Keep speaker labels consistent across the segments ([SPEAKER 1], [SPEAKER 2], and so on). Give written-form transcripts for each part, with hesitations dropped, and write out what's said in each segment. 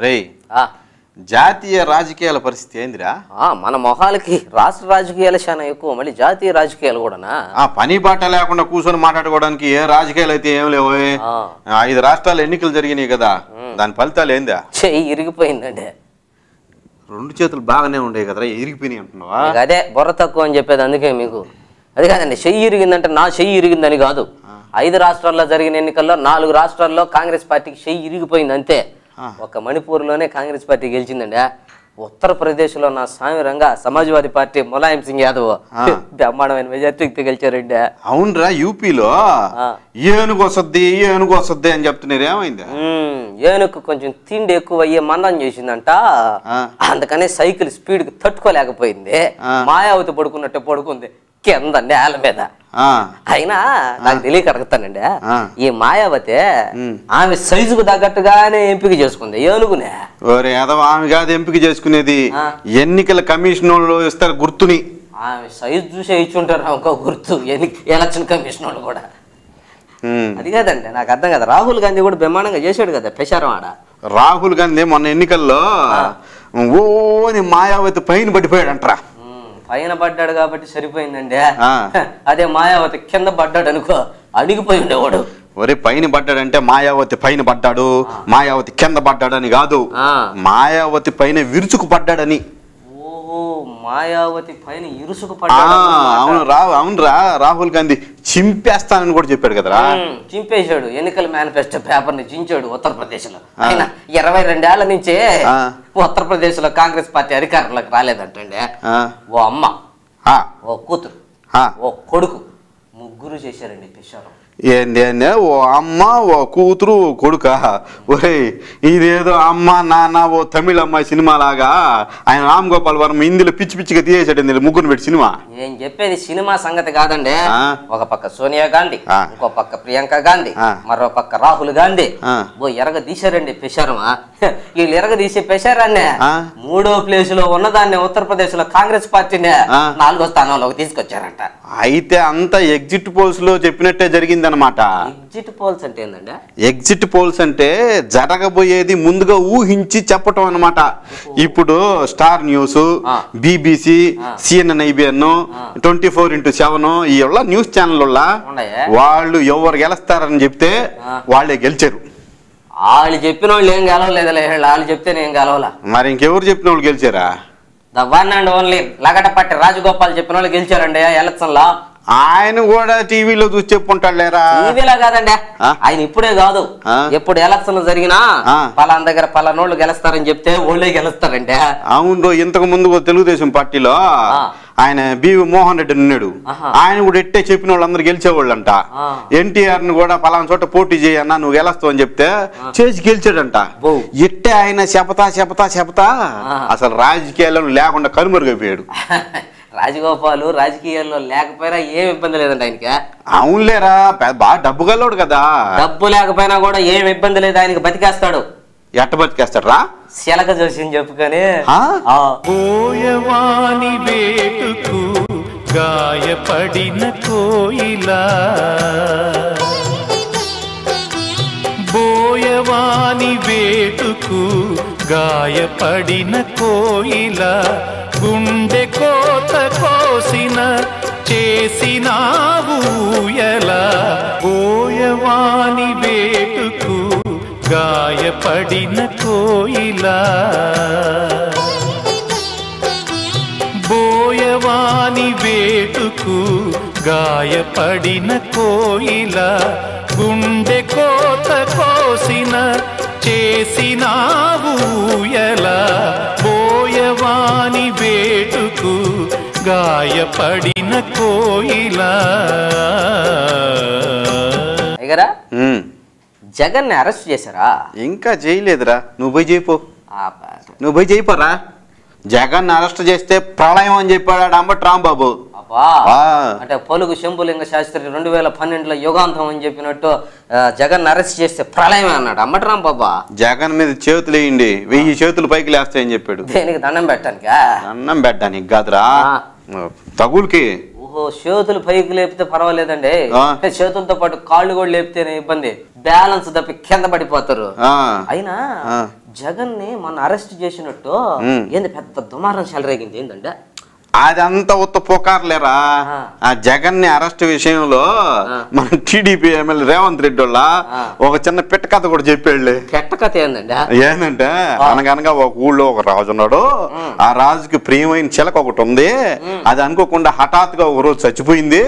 [SPEAKER 1] రేయ్ జాతీయ రాజకీయాల పరిస్థితి ఏందిరా?
[SPEAKER 2] మన మొహాలకి రాష్ట్ర రాజకీయాలు చాలా ఎక్కువ, మళ్ళీ జాతీయ రాజకీయాలు కూడానా?
[SPEAKER 1] పని బాట లేకుండా కూర్చొని మాట్లాడుకోవడానికి ఏ రాజకీయాలు అయితే ఏం లేవు. 5 రాష్ట్రాలు ఎన్నికలు జరిగినాయి కదా, దాని ఫలితాలు ఏందా?
[SPEAKER 2] చెయ్యి ఇరిగిపోయిందండి.
[SPEAKER 1] 2 చేతులు బాగానే ఉండేవి కదరా, ఇరిగిపోయినాయి అంటున్నావా?
[SPEAKER 2] అదే బుర్ర తక్కువ అని చెప్పేది, అందుకే మీకు. అది కాదండి, చెయ్యి ఇరిగిందంటే నా చెయ్యి ఇరిగిందని కాదు. 5 రాష్ట్రాల్లో జరిగిన ఎన్నికల్లో 4 రాష్ట్రాల్లో కాంగ్రెస్ పార్టీకి చెయ్యి ఇరిగిపోయింది అంతే. ఒక మణిపూర్లోనే కాంగ్రెస్ పార్టీ గెలిచిందండి. ఉత్తరప్రదేశ్లో నా సామిరంగా సమాజ్వాదీ పార్టీ ములాయం సింగ్ యాదవ్ బ్రహ్మాండమైన మెజార్టీతో గెలిచారండి.
[SPEAKER 1] అవునరా, యూపీలో ఏనుగు వస్తుంది అని చెప్తున్నారు, ఏమైంది?
[SPEAKER 2] ఏనుగు కొంచెం తిండి ఎక్కువ అయ్యే మందం చేసిందంట, అందుకనే సైకిల్ స్పీడ్ కి తట్టుకోలేకపోయింది. మాయావతి పడుకున్నట్టు పడుకుంది కింద నేల మీద. అయినా నాకు తెలియక అడుగుతానండి, ఈ మాయావతి ఆమె సైజుకు తగ్గట్టుగానే ఎంపిక చేసుకుంది ఏనుగునే.
[SPEAKER 1] ఆమె కాదు ఎంపిక చేసుకునేది, ఎన్నికల కమిషన్ వాళ్ళు ఇస్తారు గుర్తుని.
[SPEAKER 2] ఆమె సైజు చూసే ఇచ్చుంటారు ఒక గుర్తు ఎలక్షన్ కమిషన్ వాళ్ళు కూడా. అది కాదండి నాకు అర్థం కదా, రాహుల్ గాంధీ కూడా బ్రహ్మాండంగా చేశాడు కదా ప్రచారం ఆడ.
[SPEAKER 1] రాహుల్ గాంధీ మొన్న ఎన్నికల్లో మాయావతి పైన పడిపోయాడంటరా.
[SPEAKER 2] పైన పడ్డాడు కాబట్టి సరిపోయిందండి. అదే మాయావతి కింద పడ్డాడు అనుకో, అడిగిపోయి ఉండేవాడు.
[SPEAKER 1] ఒరే, పైన పడ్డాడంటే మాయావతి పైన పడ్డాడు, మాయావతి కింద పడ్డాడని కాదు, మాయావతి పైన విరుచుకు పడ్డాడని.
[SPEAKER 2] ఓహో, మాయావతి పైన ఇరుసుకు పడ్డాడు.
[SPEAKER 1] అవునరా, రాహుల్ గాంధీ చింపేస్తానని కూడా చెప్పాడు కదరా.
[SPEAKER 2] చింపేశాడు, ఎన్నికల మేనిఫెస్టో పేపర్ ని చించాడు ఉత్తరప్రదేశ్ లో. ఆయన 22 ఏళ్ల నుంచే ఉత్తరప్రదేశ్ లో కాంగ్రెస్ పార్టీ అధికారంలోకి రాలేదంటండి. ఓ అమ్మ, ఓ కూతురు, ఓ కొడుకు, ముగ్గురు చేశారండి ప్రచారం.
[SPEAKER 1] ఏంది ఓ అమ్మ, ఓ కూతురు, కొడుక? ఒరే, ఇదేదో అమ్మ నాన్న ఓ తమిళ అమ్మాయి సినిమా లాగా ఆయన రామ్ గోపాల్ వర్మ హిందీలో పిచ్చిగా తీసేసాడు ముగ్గురు పెట్టి సినిమా.
[SPEAKER 2] ఏం చెప్పేది సినిమా సంగతి కాదండి. ఒక పక్క సోనియా గాంధీ, ఇంకో పక్క ప్రియాంక గాంధీ, మరో పక్క రాహుల్ గాంధీ ఓ ఎరగ తీశారండి ప్రచారం. వీళ్ళు ఎరగ తీసే ప్రచారాన్ని 3వ ప్లేస్ లో ఉన్నదాన్ని ఉత్తరప్రదేశ్ లో కాంగ్రెస్ పార్టీని 4వ స్థానంలోకి తీసుకొచ్చారంట.
[SPEAKER 1] అయితే అంతా ఎగ్జిట్ పోల్స్ లో చెప్పినట్టే జరిగింది అన్నమాట.
[SPEAKER 2] ఎగ్జిట్ పోల్స్ అంటే ఏంటంటే,
[SPEAKER 1] ఎగ్జిట్ పోల్స్ అంటే జరగబోయేది ముందుగా ఊహించి చెప్పటం అన్నమాట. ఇప్పుడు star news, BBC, CNN, IBN, 24x7 ఈ న్యూస్ ఛానల్ వాళ్ళు ఎవరు గెలుస్తారని చెప్తే వాళ్ళే గెలిచారు.
[SPEAKER 2] వాళ్ళు చెప్పిన వాళ్ళు ఏం గెలవలేదులే, వాళ్ళు చెప్తే నేను గెలవలా.
[SPEAKER 1] మరి ఇంకెవరు చెప్పిన వాళ్ళు గెలిచారా?
[SPEAKER 2] The one and only Lagadapati Rajagopal చెప్పిన వాళ్ళు గెలిచారండి ఎలక్షన్ లో.
[SPEAKER 1] ఆయన కూడా టీవీలో చూసి చెప్పుంటాడు లేరా?
[SPEAKER 2] టీవీలో కాదండి, ఆయన ఇప్పుడే కాదు, ఎప్పుడు ఎలక్షన్ జరిగినా పలానా దగ్గర పలానోళ్ళు గెలుస్తారని చెప్తే వాళ్ళే గెలుస్తారండి.
[SPEAKER 1] అవును, ఇంతకు ముందు తెలుగుదేశం పార్టీలో ఆయన బివి మోహన్ రెడ్డి ఉన్నాడు, ఆయన కూడా ఎట్టే చెప్పిన వాళ్ళందరూ గెలిచేవాళ్ళంట. NTR ని కూడా పలానా చోట పోటీ చేయన్నా నువ్వు గెలుస్తావు అని చెప్తే చేసి గెలిచాడంట. ఎట్టే ఆయన చెప్తా అసలు రాజకీయాల్లో లేకుండా కనుమరుగైపోయాడు.
[SPEAKER 2] రాజగోపాల్ రాజకీయాల్లో లేకపోయినా ఏం ఇబ్బంది లేదండి ఆయనకి.
[SPEAKER 1] అవునులేరా, బాగా డబ్బు గల్లోడు కదా.
[SPEAKER 2] డబ్బు లేకపోయినా కూడా ఏం ఇబ్బంది లేదు, ఆయనకి బతికేస్తాడు.
[SPEAKER 1] ఎట్ట బతికేస్తాడు రా?
[SPEAKER 2] శిలక జోషిని చెప్పుకొని
[SPEAKER 3] గాయపడిన కోయిలా, బోయవాని వేటుకు గాయపడిన కోయిలా, గుండె కోత కోసిన చేసినావు ఎలా, బోయవాని వేటుకు గాయపడిన కోయిలా, బోయవాని వేటుకు గాయపడిన కోయిలా, గుండె కోత కోసిన చేసినావు ఎలా, బోయవాని వేటుకు గాయపడిన కోయిలా.
[SPEAKER 2] జగన్ ని అరెస్ట్ చేశారా?
[SPEAKER 1] ఇంకా చేయలేదురా, నువ్వు పోయి చేయిపోరా. జగన్ అరెస్ట్ చేస్తే ప్రళయం అని చెప్పాడు అంబటి రాంబాబు.
[SPEAKER 2] అంటే పొలుగు శంభులింగ శాస్త్రి 2012లో యుగాంతం అని చెప్పినట్టు జగన్ అరెస్ట్ చేస్తే ప్రళయమే అన్నాడు అంబటి రాంబాబు.
[SPEAKER 1] జగన్ మీద చేతులు వేయండి, 1000 చేతులు పైకి లేస్తాయని చెప్పాడు.
[SPEAKER 2] దేనికి? దండం పెట్టానికి?
[SPEAKER 1] దండం పెట్టడానికి కాదురా, తగులుకి.
[SPEAKER 2] ఓహో, చేతులు పైకి లేపితే పర్వాలేదండి, చేతులతో పాటు కాళ్ళు కూడా లేపితేనే ఇబ్బంది, బ్యాలెన్స్ తప్పి కింద పడిపోతారు. అయినా జగన్ ని మొన్న అరెస్ట్ చేసినట్టు ఏంది పెద్ద దుమారం చెలరేగింది ఏంటంటే
[SPEAKER 1] అదంతా ఉత్త పుకార్లేరా. ఆ జగన్ ని అరెస్ట్ విషయంలో మన టీడీపీ ఎమ్మెల్యే రేవంత్ రెడ్డి వాళ్ళ ఒక చిన్న పిట్ట కథ కూడా చెప్పాడులే.
[SPEAKER 2] పిట్ట కథ
[SPEAKER 1] ఏంటంటే అనగనగా ఒక ఊళ్ళో ఒక రాజు ఉన్నాడు. ఆ రాజుకి ప్రియమైన చిలక ఒకటి ఉంది. అది అనుకోకుండా హఠాత్తుగా ఒక రోజు చచ్చిపోయింది.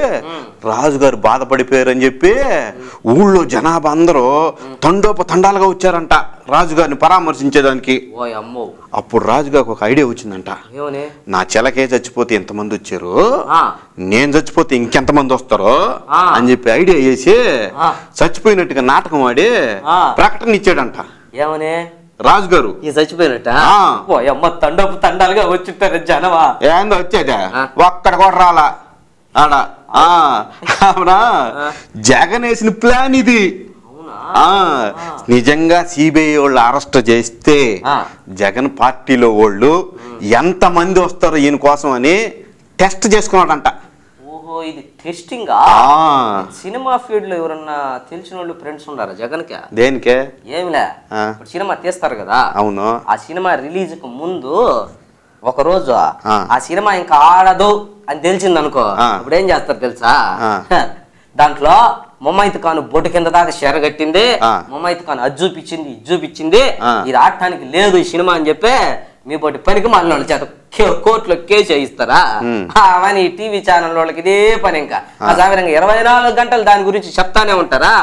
[SPEAKER 1] రాజుగారు బాధపడిపోయారు అని చెప్పి ఊళ్ళో జనాభా అందరూ తండోపతండాలుగా వచ్చారంట రాజుగారిని పరామర్శించేదానికి. అప్పుడు రాజుగారికి ఒక ఐడియా వచ్చిందంట. నా చిలకే చచ్చిపోతే ఎంతమంది వచ్చారు, నేను చచ్చిపోతే ఇంకెంతమంది వస్తారో అని చెప్పి ఐడియా చేసి చచ్చిపోయినట్టుగా నాటకం ఆడి ప్రకటన ఇచ్చాడంట.
[SPEAKER 2] ఏమని
[SPEAKER 1] రాజుగారు
[SPEAKER 2] చచ్చిపోయినట్ట తండోపు తండాలుగా వచ్చింటారు జనమా.
[SPEAKER 1] ఏందో వచ్చేదా ఒక్కడ కూడా రాలా ఆడ. జగన్ వేసిన ప్లాన్ ఇది. నిజంగా సిబిఐ వాళ్ళు అరెస్ట్ చేస్తే జగన్ పార్టీలో వాళ్ళు ఎంత మంది వస్తారో ఈయన కోసం అని టెస్ట్ చేసుకున్నాడంట.
[SPEAKER 2] ఓహో ఇది టెస్టింగ్. సినిమా ఫీల్డ్ లో ఎవరన్నా తెలిసిన వాళ్ళు ఫ్రెండ్స్ ఉన్నారా జగన్ కి?
[SPEAKER 1] దేనికే?
[SPEAKER 2] ఏమిలే, సినిమా తీస్తారు కదా.
[SPEAKER 1] అవును.
[SPEAKER 2] ఆ సినిమా రిలీజ్ కు ముందు ఒక రోజు ఆ సినిమా ఇంకా ఆడదు అని తెలిసింది అనుకో, ఇప్పుడు ఏం చేస్తారు తెలుసా? దాంట్లో ముమ్మైత్ ఖాన్ బొట్టు కింద దాకా షెరగట్టింది, ముమ్మైత్ ఖాన్ అది చూపించింది ఇది చూపించింది, ఇది ఆడటానికి లేదు ఈ సినిమా అని చెప్పి మీ బొట్టి పనికి మళ్ళీ వాళ్ళ చేత కోర్టులో కేసు వేయిస్తారా? అవన్నీ టీవీ ఛానల్ వాళ్ళకి ఇదే పని. ఇంకా సాధారణంగా 24 గంటలు దాని గురించి చెప్తానే ఉంటారా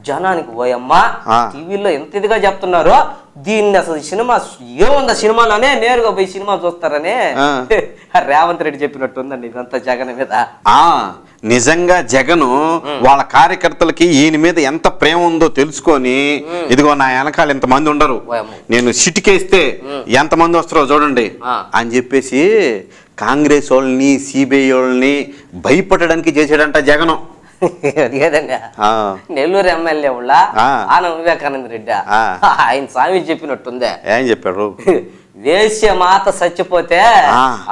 [SPEAKER 2] జనానికి. ఓయమ్మా టీవీలో ఎంత ఇదిగా చెప్తున్నారో దీన్ని అసలు సినిమా ఏముందా సినిమాలోనే నేరుగా పోయి సినిమా చూస్తారని రేవంత్ రెడ్డి చెప్పినట్టు ఉందండి ఇదంతా జగన్ మీద.
[SPEAKER 1] నిజంగా జగను వాళ్ళ కార్యకర్తలకి ఈయన మీద ఎంత ప్రేమ ఉందో తెలుసుకొని ఇదిగో నా వెనకాల ఎంతమంది ఉండరు, నేను సిటికేస్తే ఎంతమంది వస్తారో చూడండి అని చెప్పేసి కాంగ్రెస్ వాళ్ళని సిబిఐ వాళ్ళని భయపడడానికి చేసాడంట జగను.
[SPEAKER 2] అది కదండి నెల్లూరు ఎమ్మెల్యే వాళ్ళ ఆనం వివేకానంద రెడ్డి ఆయన స్వామి చెప్పినట్టుందే. ఏం చెప్పాడు? వేశ్య మాత చచ్చిపోతే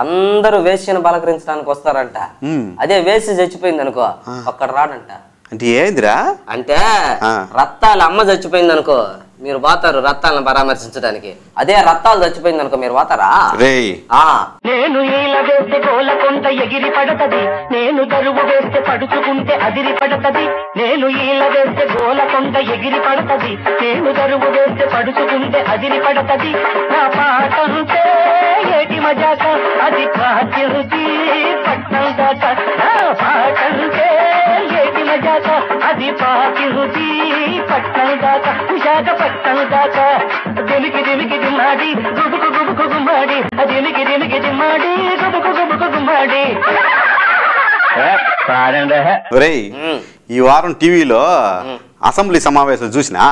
[SPEAKER 2] అందరూ వేశ్యను బలకరించడానికి వస్తారంట. అదే వేశ్య చచ్చిపోయింది అనుకో ఒక్కడ రాడంట.
[SPEAKER 1] అంటే ఏందిరా
[SPEAKER 2] అంటే రత్తాల అమ్మ చచ్చిపోయింది అనుకో మీరు పోతారు రత్తాలను పరామర్శించడానికి. అదే రత్తాలు చచ్చిపోయింది అనుకో మీరు పోతారా?
[SPEAKER 4] నేను ఈల వేస్తే గోలకొండ ఎగిరి పడతది, నేను దరువు వేస్తే పడుచుకుంటే అదిరి పడతది. నేను ఈల వేస్తే గోలకొండ ఎగిరి పడతది, నేను దరువు వేస్తే పడుచుకుంటే అదిరి పడతది. నా పాటంటే ఏటి మజాక అది పాటించి పట్టం దాకా. నా పాటంటే ఏటి మజాక అది పాటించి పట్టం దాకా. విశాఖ పట్టం దాకా దిమికి దిమికి దిమ్మాడి గుబుకు గుబుకు గుమ్మాడి దిమికి దిమికి దిమ్మాడి గుబుకు గుబుకు గుమ్మాడి.
[SPEAKER 1] ఈ వారం టీవీలో అసెంబ్లీ సమావేశాలు చూసినా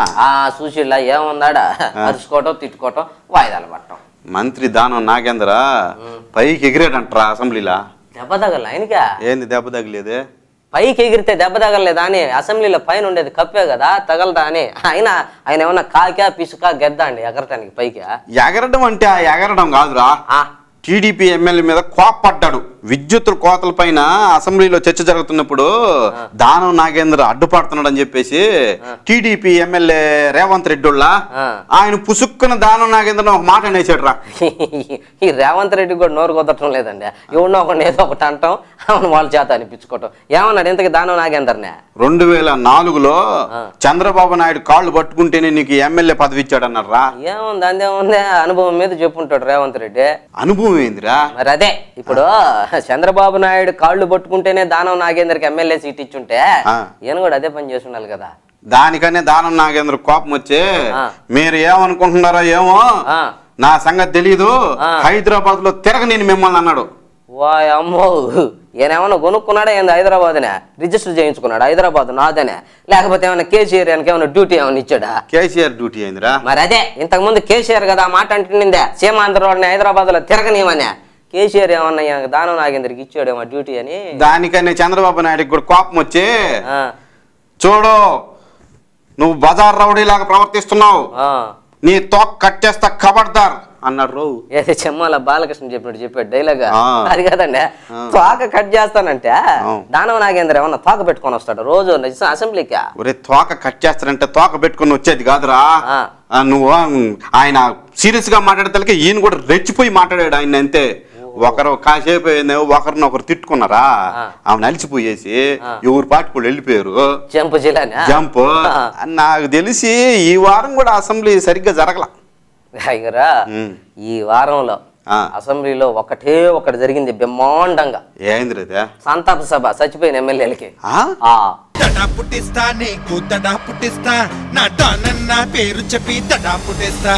[SPEAKER 2] చూసిలా ఏముందాడా అరుచుకోవటం తిట్టుకోవటం వాయిదాలు పట్టడం.
[SPEAKER 1] మంత్రి దానం నాగేంద్ర పైకి ఎగిరాడంటారా అసెంబ్లీలా?
[SPEAKER 2] దెబ్బ తగల ఆయనకా?
[SPEAKER 1] ఏంది దెబ్బ తగిలేదు?
[SPEAKER 2] పైకి ఎగిరితే దెబ్బ తగలలేదా అని అసెంబ్లీలో పైన ఉండేది కప్పే కదా తగలదా అని. ఆయన ఏమన్నా కాకా పిసుకా గెద్దా అండి ఎగరటానికి పైకి?
[SPEAKER 1] ఎగరడం అంటే ఆ ఎగరడం కాదురా, టీడీపీ ఎమ్మెల్యే మీద కోప్పడ్డాడు. విద్యుత్ కోతల పైన అసెంబ్లీలో చర్చ జరుగుతున్నప్పుడు దానం నాగేంద్ర అడ్డుపడుతున్నాడు అని చెప్పేసి టీడీపీ ఎమ్మెల్యే రేవంత్ రెడ్డి ఆయన పుసుక్కున దానం నాగేంద్ర ఒక మాట అనేసాడు రా.
[SPEAKER 2] ఈ రేవంత్ రెడ్డి కూడా నోరు కుదరటం లేదండి. ఎవరినో ఒకటి ఏదో ఒకటి అంటాం వాళ్ళ చేత అనిపించుకోవటం. ఏమన్నాడు ఇంతకి దానం నాగేంద్రనే?
[SPEAKER 1] 2004లో చంద్రబాబు నాయుడు కాళ్ళు పట్టుకుంటేనే నీకు ఎమ్మెల్యే పదవి ఇచ్చాడు అన్నాడు రా.
[SPEAKER 2] ఏముంది అందేముంది అనుభవం మీద చెప్పుంటాడు రేవంత్ రెడ్డి.
[SPEAKER 1] అనుభవం ఏందిరా?
[SPEAKER 2] మరి అదే ఇప్పుడు చంద్రబాబు నాయుడు కాళ్ళు పట్టుకుంటేనే దానం నాగేంద్రకి ఎమ్మెల్యే సీట్ ఇచ్చుంటే ఈయన కూడా అదే పని చేసి ఉండాలి కదా.
[SPEAKER 1] దానికనే దానం నాగేంద్ర కోపం వచ్చి మీరు ఏమనుకుంటున్నారో ఏమో నా సంగతి తెలీదు, హైదరాబాద్ లో తిరగనేని మిమ్మల్ని అన్నాడు.
[SPEAKER 2] అమ్మో ఈయనేమన్నా కొనుక్కున్నాడా ఏంది? హైదరాబాద్నే రిజిస్టర్ చేయించుకున్నాడు హైదరాబాద్ నాదనే, లేకపోతే ఏమన్నా కేసీఆర్ ఏమన్నా డ్యూటీ ఏమన్నా ఇచ్చాడా?
[SPEAKER 1] కేసీఆర్ డ్యూటీ అయిందిరా.
[SPEAKER 2] మరి అదే ఇంతకు ముందు కేసీఆర్ కదా మాట అంటుండే సీమాంధ్రని హైదరాబాద్ లో తిరగనేమనే. కేసీఆర్ ఏమన్నా దానం నాగేంద్రకి ఇచ్చాడేమో డ్యూటీ అని.
[SPEAKER 1] దానికనే చంద్రబాబు నాయుడుకి కూడా కోపం వచ్చి చూడు నువ్వు బజార్ రౌడీలాగా ప్రవర్తిస్తున్నావు, నీ తోక కట్ చేస్తా ఖబర్దార్ అన్నాడు రావు.
[SPEAKER 2] ఏదో చెమ్మాల బాలకృష్ణ చెప్పినట్టు చెప్పాడు డైలాగ్. అది కదండి, తోక కట్ చేస్తానంటే దానవ నాగేంద్ర ఏమన్నా తోక పెట్టుకొని వస్తాడు రోజు అసెంబ్లీకి?
[SPEAKER 1] ఒరే తోక కట్ చేస్తారంటే తోక పెట్టుకొని వచ్చేది కాదురా. నువ్వు ఆయన సీరియస్ గా మాట్లాడతానికి ఈయన కూడా రెచ్చిపోయి మాట్లాడాడు ఆయన. అంతే, ఒకరు కాసేపు ఒకరినొకరు తిట్టుకున్నారా, ఆమె అలిచిపోయేసి ఎవరు పార్టీ వెళ్ళిపోయారు. జంప్ నాకు తెలిసి ఈ వారం కూడా అసెంబ్లీ సరిగ్గా జరగల.
[SPEAKER 2] ఈ వారంలో అసెంబ్లీలో ఒకటి జరిగింది బ్రహ్మాండంగా.
[SPEAKER 1] ఏంద్రీ
[SPEAKER 2] సంతాప సభ చచ్చిపోయిన ఎమ్మెల్యేలకి.
[SPEAKER 5] పుట్టిస్తా నీకు తడా పుట్టిస్తా, నా డానన్న పేరు చెప్పి తడా పుట్టిస్తా.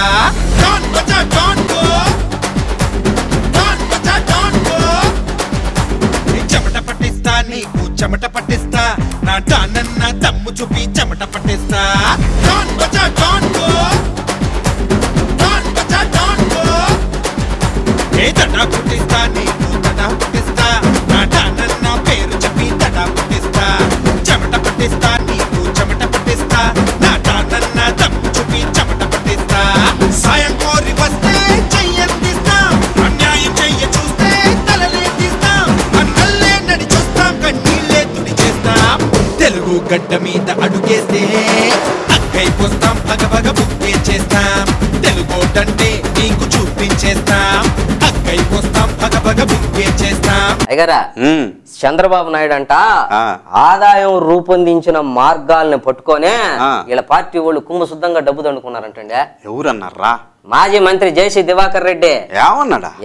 [SPEAKER 5] చెమట పట్టిస్తా నీకు చెమట పట్టిస్తా, నా డానన్న దమ్ము చూపి చెమట పట్టిస్తా. తడా పుట్టిస్తా నీకు తడా పుట్టిస్తా, నా డానన్న పేరు చెప్పి తడా పుట్టిస్తా. చెమట పట్టిస్తా నీకు చెమట పట్టిస్తా, నా డానన్న దమ్ము చూపి చెమట పట్టిస్తా. సాయం కోరి వస్తే చెయ్యందిస్తా, అన్యాయం చెయ్య చూస్తే తలలే తీస్తాం. అన్నల్లే నడి చూస్తాం, కన్నీళ్ళే తుడి చేస్తాం. తెలుగు గడ్డ మీద అడుగేస్తే అక్కైపోస్తాం, పగపగ బుక్కే చేస్తాం. తెలుగోటంటే నీకు చూపించేస్తాం, అక్కైపోస్తాం, పగపగ బుక్కే చేస్తాం.
[SPEAKER 2] అయ్యారా చంద్రబాబు నాయుడు అంట ఆదాయం రూపొందించిన మార్గాల్ని పట్టుకొనే వీళ్ళ పార్టీ వాళ్ళు కుంభశుద్ధంగా డబ్బు దండుకున్నారంటండి.
[SPEAKER 1] ఎవరన్నారా?
[SPEAKER 2] మాజీ మంత్రి జేసీ దివాకర్ రెడ్డి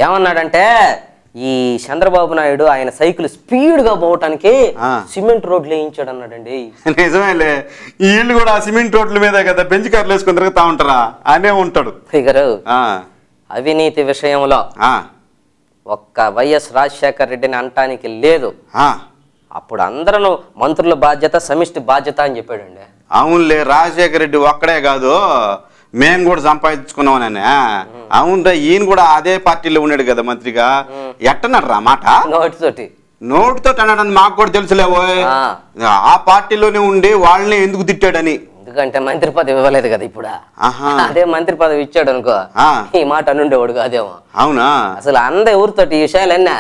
[SPEAKER 2] ఏమన్నాడంటే ఈ చంద్రబాబు నాయుడు ఆయన సైకిల్ స్పీడ్ గా పోవటానికి సిమెంట్ రోడ్లు వేయించాడు అన్నాడండి.
[SPEAKER 1] నిజమేలే, వీళ్ళు కూడా సిమెంట్ రోడ్ల మీద కదా బెంచ్ కార్లు వేసుకుని తిరుగుతా ఉంటారా అనే ఉంటాడు.
[SPEAKER 2] అవినీతి విషయంలో ఒక్క వైఎస్ రాజశేఖర్ రెడ్డిని అంటానికి లేదు. అప్పుడు అందరూ మంత్రుల బాధ్యత సమిష్టి బాధ్యత అని చెప్పాడండి.
[SPEAKER 1] అవునులే, రాజశేఖర్ రెడ్డి ఒక్కడే కాదు, మేము కూడా సంపాదించుకున్నామని. అవునరా, ఈయన కూడా అదే పార్టీలో ఉన్నాడు కదా మంత్రిగా. ఎట్టన్నాడు రా మాట? నోటితో అనడానికి మాకు కూడా తెలుసులేవో. ఆ పార్టీలోనే ఉండి వాళ్ళని ఎందుకు తిట్టాడని.
[SPEAKER 2] ఎందుకంటే మంత్రి పదవి ఇవ్వలేదు కదా ఇప్పుడు. అదే మంత్రి పదవి ఇచ్చాడు అనుకో ఈ మాట అనుండేవాడు కాదేమో.
[SPEAKER 1] అవునా?
[SPEAKER 2] అసలు అందరి ఊరితోటి ఈ విషయాలన్నా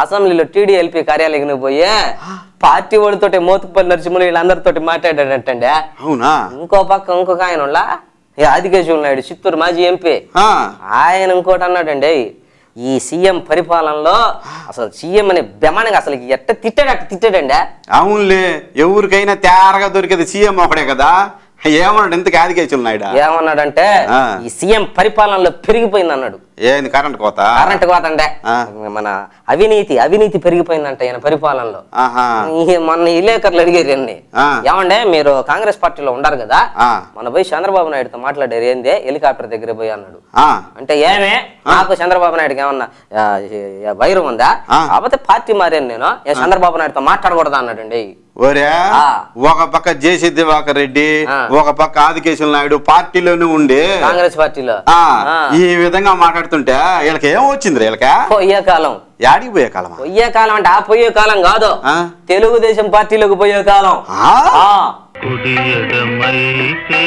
[SPEAKER 2] అసెంబ్లీలో టీడీఎల్పీ కార్యాలయం పోయి పార్టీ వాళ్ళతోటి మోతుకుపల్లి నరసింహులు వీళ్ళందరితోటి మాట్లాడాడంటండి.
[SPEAKER 1] అవునా?
[SPEAKER 2] ఇంకొక ఆయన ఆదికేశవులు నాయుడు చిత్తూరు మాజీ ఎంపీ, ఆయన ఇంకోటి అన్నాడండి, ఈ సీఎం పరిపాలనలో అసలు సీఎం అనే బెమానంగా అసలు ఎట్ట తిట్టాడండి.
[SPEAKER 1] అవునులే, ఎవరికైనా తేరగా దొరికేది సీఎం ఒకడే కదా. ఏమన్నాడు ఇంతకు ఆదికేశవులు నాయుడు?
[SPEAKER 2] ఏమన్నాడంటే ఈ సీఎం పరిపాలనలో పెరిగిపోయింది అన్నాడు.
[SPEAKER 1] ఏంది కరెంట్ కోత?
[SPEAKER 2] కరెంట్ కోత అంటే మన అవినీతి పెరిగిపోయిందంట ఈయన పరిపాలనలో. మొన్న విలేకరులు అడిగారు అన్ని, ఏమండే మీరు కాంగ్రెస్ పార్టీలో ఉండారు కదా, మన పోయి చంద్రబాబు నాయుడుతో మాట్లాడారు ఏందే హెలికాప్టర్ దగ్గర పోయి అన్నాడు. అంటే ఏమే నాకు చంద్రబాబు నాయుడుకి ఏమన్నా వైరం ఉందా? కాకపోతే పార్టీ మారాను నేను, చంద్రబాబు నాయుడుతో మాట్లాడకూడదా అన్నాడండి.
[SPEAKER 1] ఒరే, ఒక పక్క జేసీ దివాకర్ రెడ్డి, ఒక పక్క ఆదికేశవులు నాయుడు పార్టీలోనే ఉండి
[SPEAKER 2] కాంగ్రెస్ పార్టీలో
[SPEAKER 1] ఈ విధంగా మాట్లాడుతుంటే వీళ్ళకి ఏమొచ్చింది? వీళ్ళకి
[SPEAKER 2] పోయే కాలం.
[SPEAKER 1] యాడికి పోయే కాలం?
[SPEAKER 2] పోయే కాలం అంటే ఆ పోయే కాలం కాదు, తెలుగుదేశం పార్టీలోకి పోయే కాలం.
[SPEAKER 3] కుడియడమైతే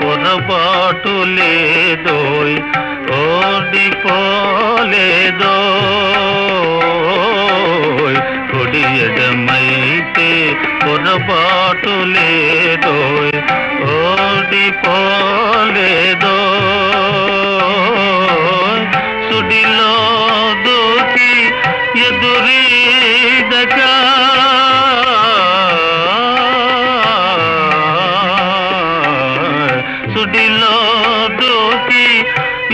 [SPEAKER 3] పొరపాటు లేదోయ్, ఓడిపోలేదోయ్. కుడియడమైతే పొరపాటు లేదోయ్, ఓడిపోలేదోయ్. సుడిలో దూకి ఎదురీదగా సుడిలో దూకి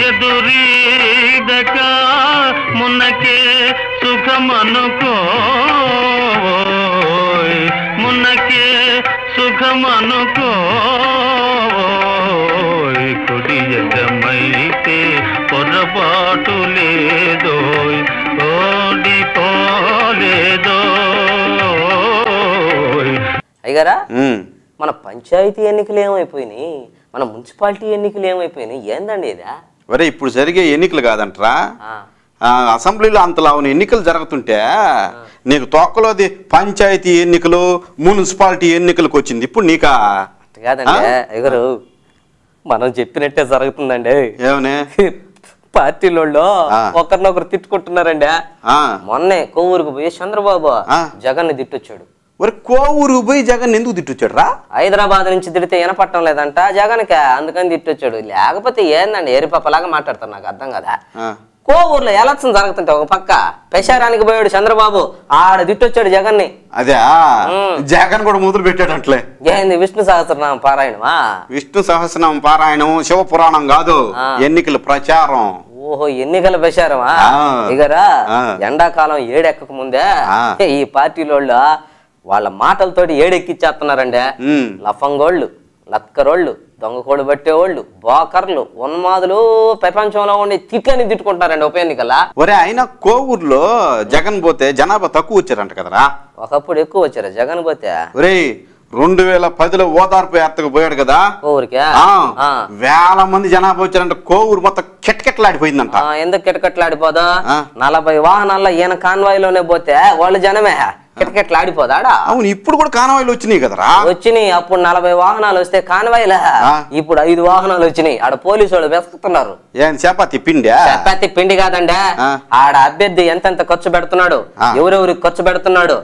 [SPEAKER 3] ఎదురీదక మున్నకే సుఖమనుకో, మున్నకే సుఖమనుకో. కుడియడమైతే పొరపాటు లేదోయ్, ఓడిపోలేదోయ్.
[SPEAKER 2] అయ్యారా, మన పంచాయతీ ఎన్నికలు ఏమైపోయినాయి, మన మున్సిపాలిటీ ఎన్నికలు ఏమైపోయినాయి, ఏందండి ఇదా?
[SPEAKER 1] ఒరే, ఇప్పుడు జరిగే ఎన్నికలు కాదంటరా, అసెంబ్లీలో అంతలా ఎన్నికలు జరుగుతుంటే నీకు తొక్కలోది పంచాయతీ ఎన్నికలు మున్సిపాలిటీ ఎన్నికలకు వచ్చింది. ఇప్పుడు నీకా
[SPEAKER 2] కాదండి అయ్యగారు, మనం చెప్పినట్టే జరుగుతుందండి.
[SPEAKER 1] ఏమనే
[SPEAKER 2] పార్టీలో ఒకరినొకరు తిట్టుకుంటున్నారండి. మొన్నే కొవ్వూరుకు పోయి చంద్రబాబు జగన్ తిట్టొచ్చాడు.
[SPEAKER 1] మరి కోవూరుకు పోయి జగన్ ఎందుకు తిట్టొచ్చాడు రా?
[SPEAKER 2] హైదరాబాద్ నుంచి తిడితే వినపట్టం లేదంట జగన్కి, అందుకని తిట్టొచ్చాడు. లేకపోతే ఏందండి ఎరిపప్పలాగా మాట్లాడతారు, నాకు అర్థం కదా. కోవూరులో ఎలక్షన్ జరుగుతుంటే ఒక పక్క పెషారానికి పోయాడు చంద్రబాబు, ఆడ తిట్టొచ్చాడు జగన్ని.
[SPEAKER 1] అదే జగన్ కూడా మొదలు పెట్టాడు అట్లే.
[SPEAKER 2] ఏంది విష్ణు సహస్రనామ పారాయణమా?
[SPEAKER 1] విష్ణు సహస్రనామ పారాయణం శివ పురాణం కాదు, ఎన్నికల ప్రచారం.
[SPEAKER 2] ఓహో, ఎన్నికల ప్రచారమా? ఇగరా ఎండాకాలం ఏడెక్కక ముందే ఈ పార్టీలో వాళ్ళ మాటలతోటి ఏడెక్కిచ్చేస్తున్నారండి. లఫంగోళ్ళు, లక్కరోళ్ళు, దొంగకోళ్ళు పట్టేవాళ్ళు, బోకర్లు, ఉన్మాదులు ప్రపంచంలో ఉండే తిట్లని తిట్టుకుంటారండి ఉప ఎన్నికల.
[SPEAKER 1] ఒరే అయినా కోవూరులో జగన్ పోతే జనాభా తక్కువ వచ్చారంట కదరా?
[SPEAKER 2] ఒకప్పుడు ఎక్కువ వచ్చారా జగన్ పోతే?
[SPEAKER 1] ఒరే 2010లో ఓదార్పు యాత్రకు పోయాడు కదా
[SPEAKER 2] కోవూరుకి,
[SPEAKER 1] వేల మంది జనాభా వచ్చారంట. కోవూరు మొత్తం కిటకిటలాడిపోయిందంట.
[SPEAKER 2] ఎందుకు కిటకిటలాడిపోదా? 40 వాహనాల్లో ఈయన కాన్వాయ్లోనే పోతే వాళ్ళు జనమే కిటకిటలాడిపోదాడా?
[SPEAKER 1] అవును, ఇప్పుడు కూడా కాన్వాయ్లు వచ్చినాయి కదరా?
[SPEAKER 2] వచ్చినాయి. అప్పుడు 40 వాహనాలు వస్తే కాన్వాయ్లా, ఇప్పుడు 5 వాహనాలు వచ్చినాయి. ఆడ పోలీసు వాళ్ళు వెతుకుతున్నారు.
[SPEAKER 1] ఏం చపాతి పిండి?
[SPEAKER 2] చపాతి పిండి కాదండి, ఆడ అభ్యర్థి ఎంతెంత ఖర్చు పెడుతున్నాడు, ఎవరెవరికి ఖర్చు పెడుతున్నాడు,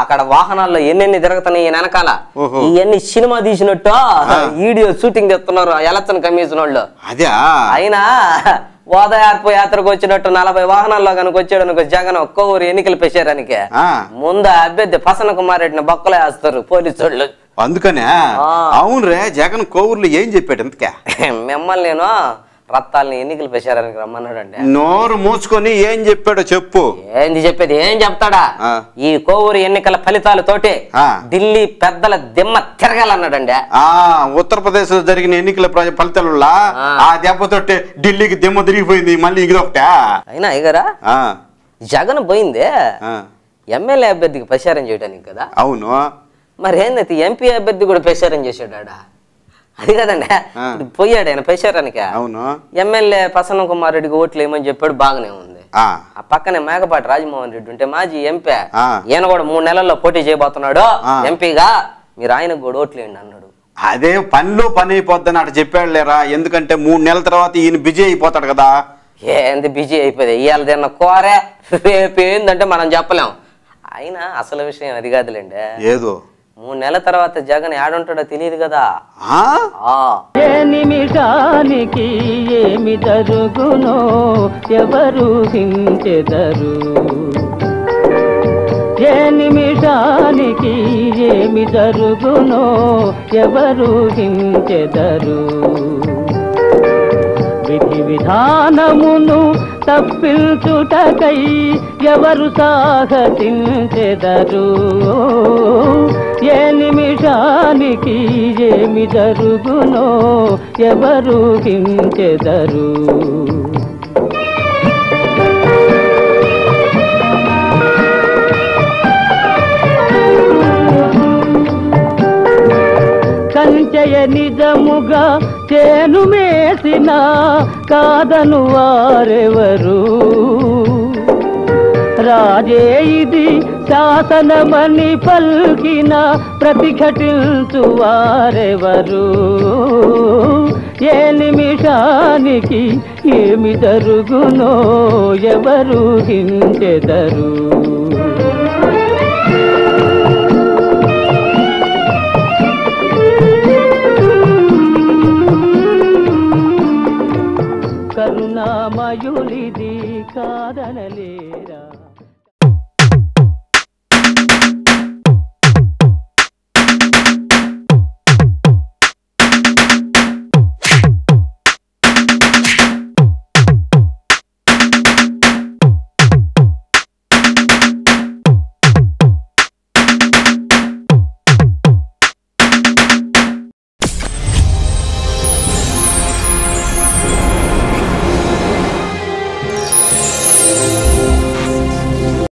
[SPEAKER 2] అక్కడ వాహనాల్లో ఎన్నెన్ని తిరుగుతున్నాయి వెనకాల, ఇవన్నీ సినిమా తీసినట్టు వీడియో షూటింగ్ చేస్తున్నారు ఎలక్షన్ కమిషన్ వాళ్ళు.
[SPEAKER 1] అదే
[SPEAKER 2] అయినా ఓదార్పు యాత్రకు వచ్చినట్టు 40 వాహనాల్లో కనుక వచ్చాడు అనుకో జగన్ ఒక్కొక్కరు ఎన్నికలు పెంచారానికి ముందు అభ్యర్థి ప్రసన్న కుమార్ రెడ్డిని బొక్కలే వేస్తారు పోలీసు వాళ్ళు.
[SPEAKER 1] అందుకనే అవును రే, జగన్ కోవూరులో ఏం చెప్పాడు ఇంతకే?
[SPEAKER 2] మిమ్మల్ని నేను రత్తాలని ఎన్నికలు పెంచారానికి రమ్మన్నాడు అండి.
[SPEAKER 1] నోరు మూసుకొని ఏం చెప్పాడో చెప్పు.
[SPEAKER 2] ఏంది చెప్పేది? ఏం చెప్తాడా? ఈ కోవూరు ఎన్నికల ఫలితాలతోటి ఢిల్లీ పెద్దల దిమ్మ తిరగాలన్నాడండి.
[SPEAKER 1] ఉత్తరప్రదేశ్ లో జరిగిన ఎన్నికల ఫలితాలు ఆ దెబ్బతోటి ఢిల్లీకి దిమ్మ తిరిగిపోయింది. మళ్ళీ ఇదొకట
[SPEAKER 2] అయినా ఇగరా జగన్ పోయిందే ఎమ్మెల్యే అభ్యర్థికి ప్రచారం చేయడానికి కదా.
[SPEAKER 1] అవును,
[SPEAKER 2] మరి ఏందైతే ఎంపీ అభ్యర్థి కూడా ప్రచారం చేశాడా? అది కదండి, పోయాడు ఆయన ప్రచారానికి.
[SPEAKER 1] అవును,
[SPEAKER 2] ఎమ్మెల్యే ప్రసన్న కుమార్ రెడ్డికి ఓట్లు ఏమని చెప్పాడు, బాగానే ఉంది. ఆ పక్కనే మేకపాటి రాజమోహన్ రెడ్డి ఉంటే మాజీ ఎంపీ, ఈయన కూడా 3 నెలల్లో పోటీ చేయబోతున్నాడు ఎంపీగా, మీరు ఆయనకు కూడా ఓట్లు వేయండి అన్నాడు.
[SPEAKER 1] అదే పనిలో పని అయిపోద్దని అటు చెప్పాడు లేరా? ఎందుకంటే 3 నెలల తర్వాత ఈయన బిజీ అయిపోతాడు కదా.
[SPEAKER 2] ఏంది బిజీ అయిపోయింది? ఇవాళ తిన్న కోరే రేపు ఏందంటే మనం చెప్పలేం. అయినా అసలు విషయం అది కాదులేండి,
[SPEAKER 1] ఏదో
[SPEAKER 2] 3 నెలల తర్వాత జగన్ ఏడుంటాడో తెలియదు కదా.
[SPEAKER 4] ఏ నిమిషానికి ఏమి జరుగునో ఎవరు హించెదరు, ఏ నిమిషానికి ఏమి జరుగునో ఎవరు హించెదరు, విధి విధానమును తప్పించుటకై ఎవరు సాహసించెదరు, ఏ నిమిషానికి ఏమి జరుగునో ఎవరు హించెదరు. కంచెయ నిజముగా చేను మేసిన కాదను వారెవరు, రాజే ఇది శాసనమని పల్కిన ప్రతిఘటించు వారెవరు, ఏ నిమిషానికి ఏమి జరుగునో ఎవరు హించెదరు. కరుణామయులిది కాదనలే